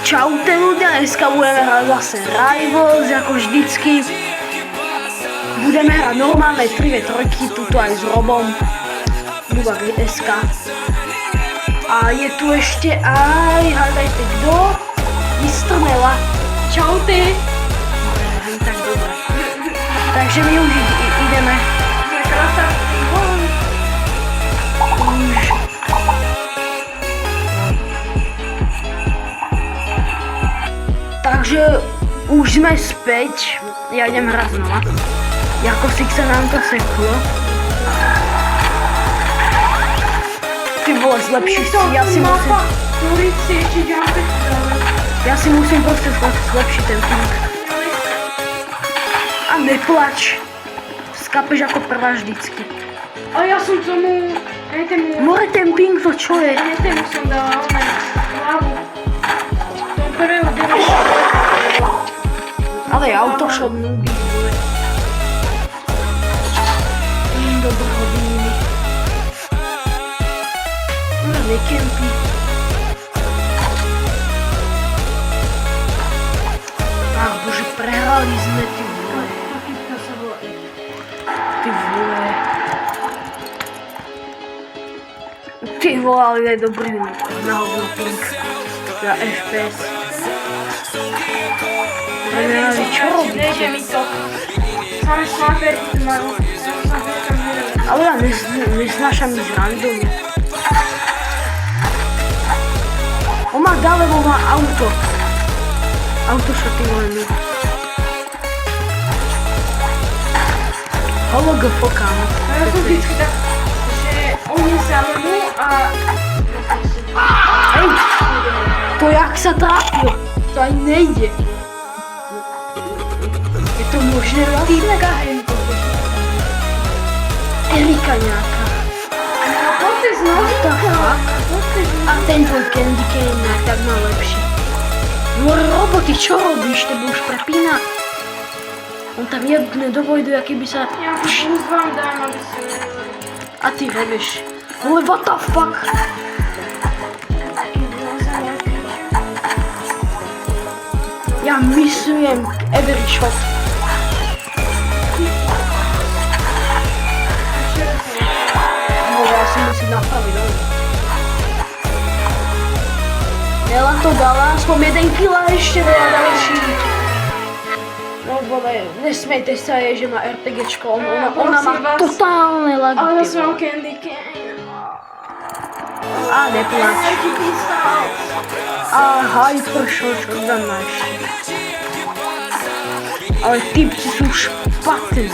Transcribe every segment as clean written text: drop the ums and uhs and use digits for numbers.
Čaute ľudia, dneska budeme hrať zase Rivals, ako vždycky. Budeme hrať normálne 3v3, tuto aj s Robom. Bubak.sk. A je tu ešte aj, hádajte kto? Mistrnela. Čaute. Tak dobre. Takže my už ideme. Takže už sme späť, ja idem hrať znova. Jako si sa nám to seklo. Ty vole, zlepší si, ja si musím proste zlepšiť ten ping. A neplač. Skapeš ako prvá vždycky. A ja som tomu... More ten ping, to čo je? Tému som dala, hlavu. Tom prvého dereša. Ale autoshop nubí. Dobré hodiny. No nekempí. Ach bože, prehrali sme, ty vole. Ty vole. Ty vole, ale je dobrý na hovno ping. Za FPS. Čo robíte? Nejde mi to. Máme sniper, majú. Ale ja nesnášam ísť random. On má dále, on má auto. Autošaty len my. Hologofo, kámo. Ja som vždycky tak, že oni sa mnú a... Hej! To jak sa trápil? To aj nejde. Je to možné vlastne? Týpka hento. Erika nejaká. No poďte znovu. What the fuck? A ten tvoj Candy Cane je tak najlepší. No Robo, ty čo robíš? Tebe už prepína. On tam jedne do vojdu, aký by sa... Ja plus vám dám, aby sa nevali. A ty reveš. Ale what the fuck? Ja myslím every shot. Ja si musím napraviť, ale... Nela to dala, aspoň 1 kila ešte dala další. No vole, nesmejte sa jej, že má RPGčko, ona má totálne lagy. Ale ja som Candy Cane. A neplač. A Hypershot, čo tam máš? Ale typci sú špatní.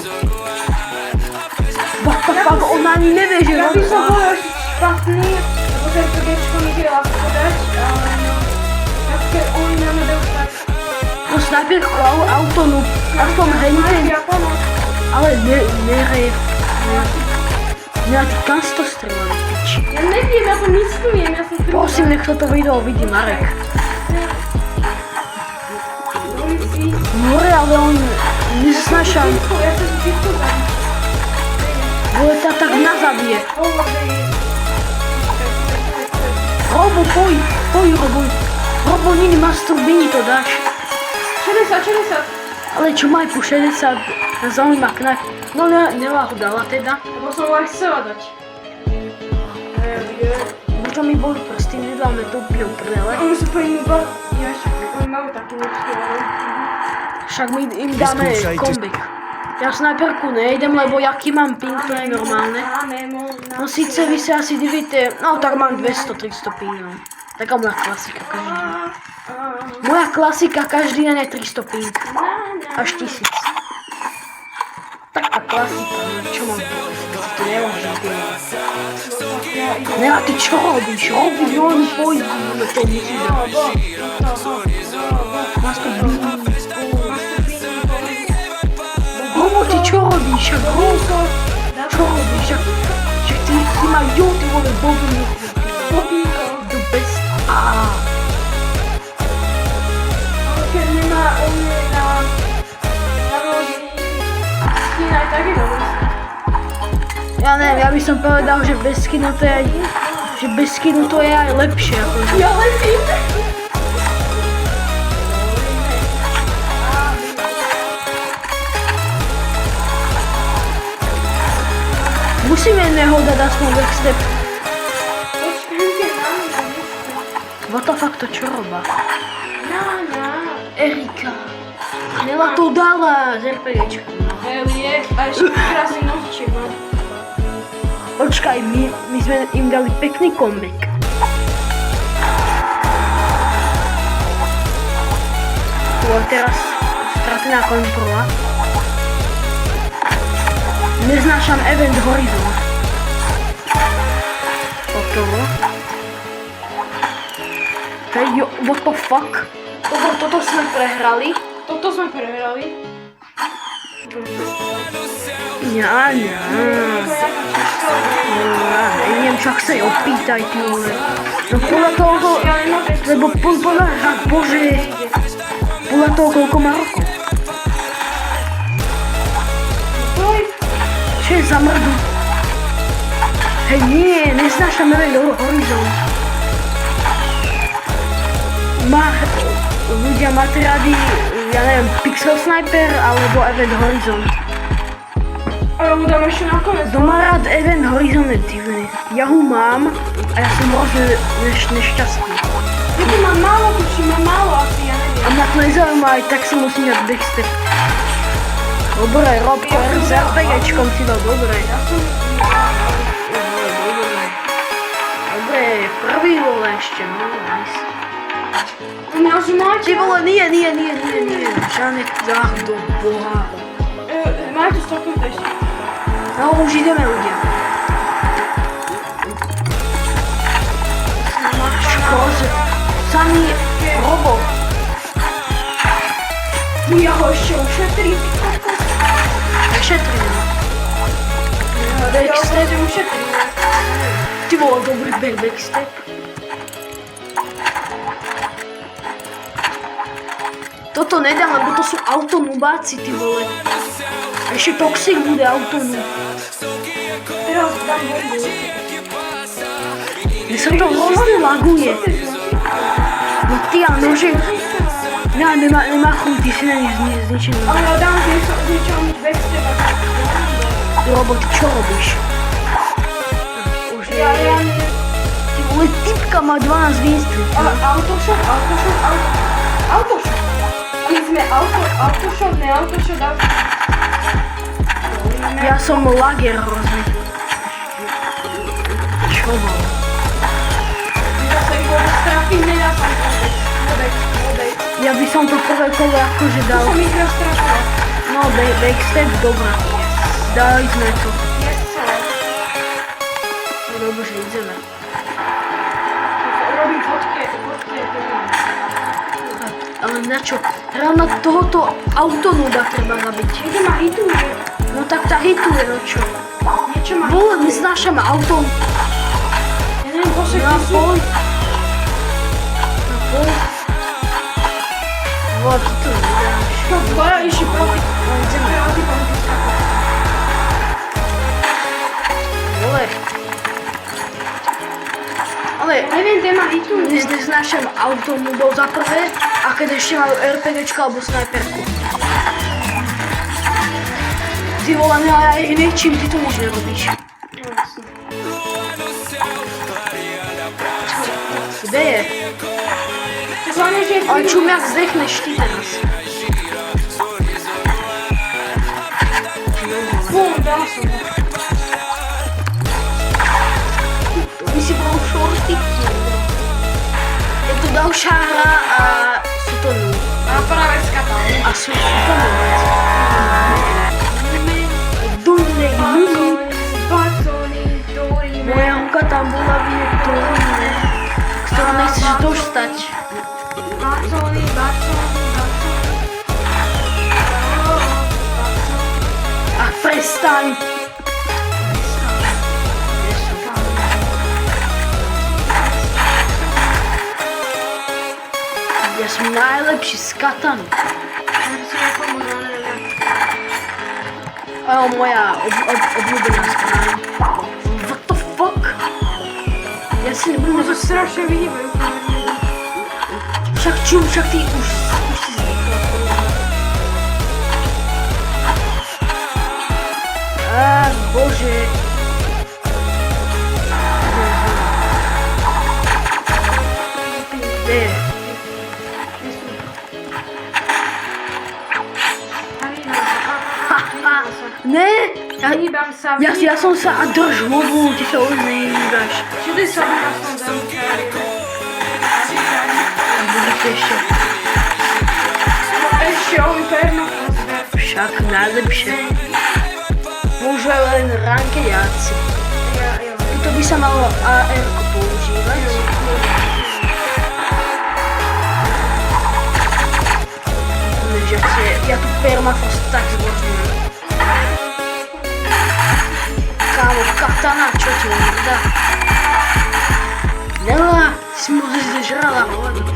What the fuck, ona ani nevie, že Ja by som ona... bol špatný, lebo ten RPGčko mi vie ľahko dať, ale no... Tak keď oni nám nedajú tak... No snajperku autonú, aspoň henten, ale nerejv. Ja ty kam si to strelali, piči? Ja neviem, ja to myslujem, ja som... Prosím, nech to video vidí Marek. More, ale on nesnáša. Ja sa vždycky dám. Vole, tá tak nás zabije. Robo, poj, Robo. Robo, nini masturbini to dáš. 60. Ale čo maj po 60, zaujíma knak. No Nela ho dala teda. Lebo som ho aj chcela dať. Možno mi boli prsty, nedáme to úplne uprdele. Oni sú pre inú bar. Oni majú taký ľudský, ale... Však my im dáme comeback. Ja snajperku nejdem, lebo jaký mám ping, to je normálne. No síce vy sa asi divíte, no tak mám 200-300 pingov. Taká moja klasika každý deň. Moja klasika každý deň je 300 ping. Až 1000. Taká klasika, čo mám povedať? To nemôžem povedať. Nela, ty čo robíš? Robíš, oni pôjdu, no to musí dať. Máš to blíž. Robo, ty čo robíš? Čo robíš? Že ty ma ty vole bobinu. The best. Keď nemá on na narodení skin aj tak je dobrý. Ja neviem, ja by som povedal, že bez skinu to je aj lepšie. Akože. Ja lepím. backstep. Počkajte na mňa. What the fuck, to čo robá? Na. Erika. Nela to dala z RPGčka. Je, a ešte krásny nožček, no. Počkaj, my sme im dali pekný comeback. Tu a teraz stratená kontrola. Neznášam Event Horizon. Hotovo. Hej, jo, what the fuck? Toto sme prehrali. Toto sme prehrali. Ja. Neviem, však sa jej opýtaj, ty vole. No podľa toho, lebo podľa, bože, podľa toho, koľko má rokov. Čo je za mrdu? Hej, nie, neznášam Event Horizon. Ľudia máte radi, ja neviem, Pixel Sniper alebo Event Horizon. A ja mu dám ešte nakoniec. Kto má rád Event Horizon je divný. Ja ho mám a ja som hrozne nešťastný. Ja tu mám málo, tučím, mám málo asi, ja neviem. A mňa to nezaujíma, aj tak si musím dať backstep. Dobre, Rob, s RPGčkom si dal dobre. Ja som... Dobre, prvý vole ešte, no nice. Mňa už máte? Ty vole, nie. Žiadne do boha. Máte stopnúť ešte. No už ideme ľudia. Škoze, samý robot. Ja ho ešte ušetrím. Nešetrím. Ja ho ešte ušetrím. Ty vole, dobrý backstep. Toto nedám, lebo to sú autonubáci, ty vole. Ešte Toxic bude autonub. Teraz dám bombu. Mne sa to hrozne laguje. No ty a nože... Nemá chuť, ty si na nich zničený. Ale ja dám zničom backstep. Robo, ty čo robíš? Už Ja... Ty vole, typka má 12 výství. Ale autoshop. My sme autoshop, ne autoshop. Ja som lager hrozný. Čo bolo? Zase ich vôbec trafím, nedá som to. Modej. Ja by som to prvé kolo akože Tu dal. som ich raz trafila. No, backstep, dobrá. Dali sme to. Yes, sir. No dobre, ideme. Robím fotky. Ale na čo? Ráno tohoto autonuba treba zabiť. Niekto ma hituje. No tak tá hituje, no čo? Niečo ma Vole, neznášam auto. Ja neviem, posek Na ty sú. pol. Vole, ty to nedáš. To dvoja išli proti. No, ideme. Vole. Ale Neviem, kde ma hituje. neznášam autonubov za prvé a keď ešte majú RPGčko alebo snajperku. Ty vole, no ja ich nečím, ty to nič nerobíš. Kde je? Hlavne, že Ale čumiak zdechneš ty teraz. Bum, dal som ho. By si bol šorty. Je to ďalšia hra a sú to nú. A práve skapal. A sú to nú. Dojnej nulu. Bacony, doríme. Moja ruka tam bola Dojnej, ktorú nechceš dostať. Bacony. A prestaň. Ja som najlepší s katami. Ale moja obľúbená strana. What the fuck? Ja si nebudem... To strašne vyhýbajú. Však ty už si zvykla. Bože. Kde je? Ne! Hýbam sa. Ja som sa a drž hlavu, ty sa už nehýbaš. Všude som na tom zamkali. A budete ešte. Ešte on pevno pozber. Však najlepšie. Môžu aj len rankediaci. To by sa malo AR-ko používať. Ja tu permafrost tak zbožňujem. Kámo, katana, čo ti on dá? Nela, si mu zežrala hlavu.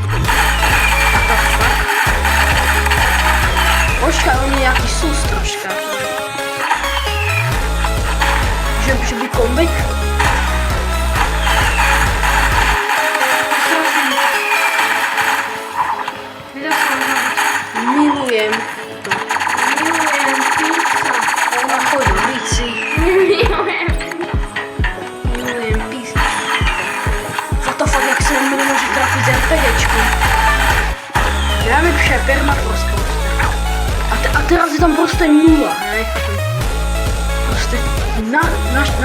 A tak fakt. Počkaj, on je nejaký sus troška. Že by comeback? Milujem to. Milujem pizza. Ona chodí v ulici. Milujem pizza. What the fuck, jak se mi nemôže trafiť z RPGčku. Najlepšia permafrost proste. A teraz je tam proste nula, hej? Proste na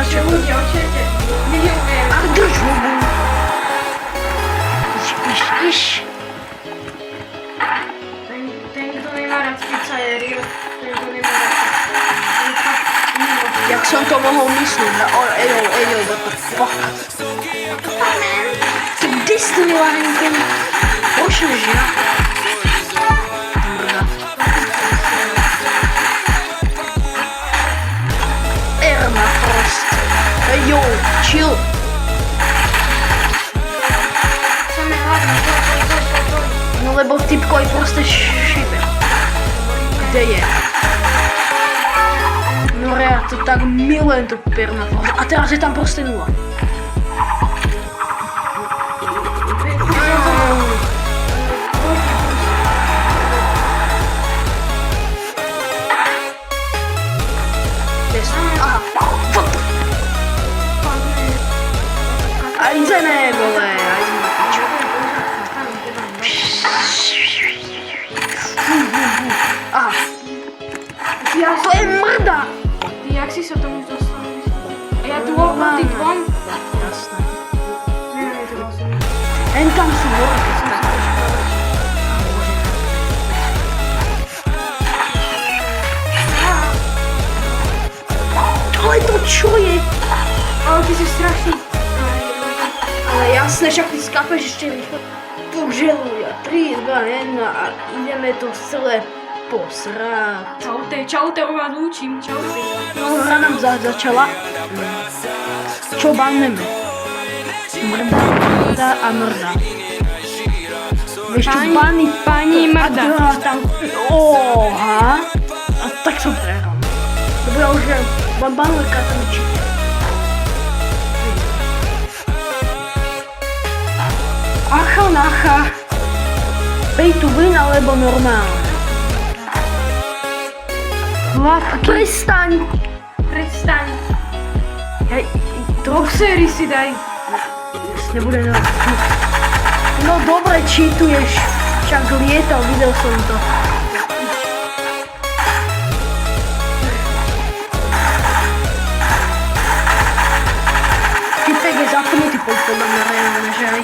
čo? Ľudia, očete. Milujem. A drž hubu. Iš. Ten, kto nemá rád pizza, je real. Ten, kto nemá rád pizza. Jak som to mohol myslieť? Ejo, what the fuck? Ty kdy si mi lahenkem? Pošleš, ja? Mrda. Permafrost. Ejo, chill. Chceme hlavne, poď. No lebo typko je proste šibe. Kde je? No ja to tak milujem to permafrost. A teraz je tam proste nula. Aha, fuck. Aj ne, vole, aj sme na piču. Aha. To je mrda! Ty, jak si sa tomu dostal? Ja tu oproti dvom? Jasné. Neviem, je to vlastne. Len tam sú vole, keď sa tak ale to čo je? Ale ty si strašný. Ale jasné, však ty skápeš ešte rýchlo. Poželuja, 3, 2, 1 a ideme to celé posrať. Čaute, u vás učím, čaute. No, hra nám začala. Čo banneme? Mrda a mrda. Vieš čo baniť? Pani mrda. A tam... Oha. A tak som prehral. Lebo ja už mám banové kataničky. Acha nacha. Pay to win alebo normálne. Prestaň. Prestaň. Hej, Boxery si daj. nebude no. No dobre, cheatuješ. Však lietal, videl som to. Typek je zapnutý podľa mňa reálne, že aj?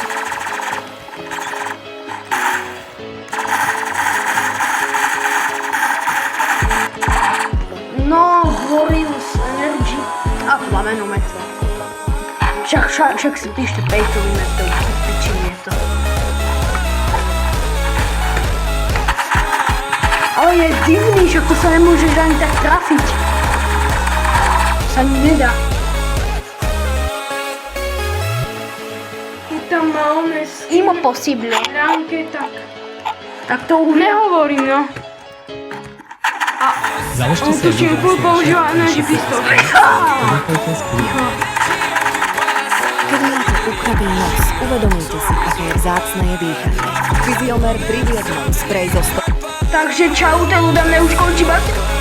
No, Glorious Energy a plamenometer. Však si píšte pejtový meter, pičím je to. Ale je divný, že to sa nemôžeš ani tak trafiť. Sa nedá. Je tam majonez. Impossible. Ránke, tak. Tak to už Nehovorím, no. Založte On si tuším furt používa energy pistol. Zapojte skúšku. Keď máte ukradný nos, uvedomujte si, aké je vzácne je dýchanie. Fyziomer pri v jednom, sprej zo 100. Takže čaute ľudia, mne už končí bater.